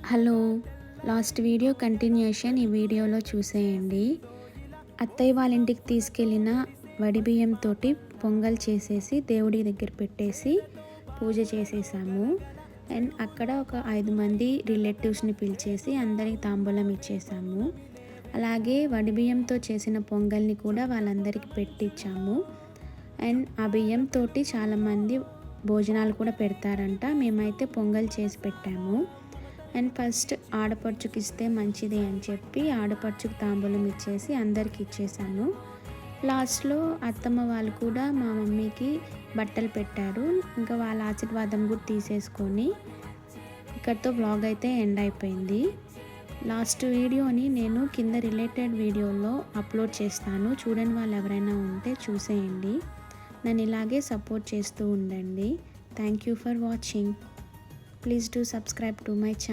Hello. Last video continuation ఈ వీడియోలో చూసేయండి. అత్తయ్య వాళ్ళ ఇంటికి తీసుకెళ్ళిన వడి బియ్యంతోటి పొంగల్ చేసేసి దేవుడి దగ్గర పెట్టేసి పూజ చేసేసాము. అండ్ అక్కడ ఒక 5 మంది రిలేటివ్స్ని పిలిచేసి అందరికి తాంబూలం ఇచ్చేసాము. అలాగే వడి బియ్యంతో చేసిన పొంగల్ని కూడా వాళ్ళందరికీ పెట్టించాము. అండ్ ఆ బియ్యంతో చాలామంది భోజనాలు కూడా పెడతారంట. మేమైతే పొంగల్ చేసి పెట్టాము. అండ్ ఫస్ట్ ఆడపడుచుకి ఇస్తే మంచిది అని చెప్పి ఆడపడుచుకు తాంబూలం ఇచ్చేసి అందరికి ఇచ్చేసాను. లాస్ట్లో అత్తమ్మ వాళ్ళు కూడా మా మమ్మీకి బట్టలు పెట్టారు. ఇంకా వాళ్ళ ఆశీర్వాదం కూడా తీసేసుకొని ఇక్కడితో వ్లాగ్ అయితే ఎండ్ అయిపోయింది. లాస్ట్ వీడియోని నేను కింద రిలేటెడ్ వీడియోలో అప్లోడ్ చేస్తాను. చూడని వాళ్ళు ఎవరైనా ఉంటే చూసేయండి. నన్ను ఇలాగే సపోర్ట్ చేస్తూ ఉండండి. Thank you for watching. Please do subscribe to my channel.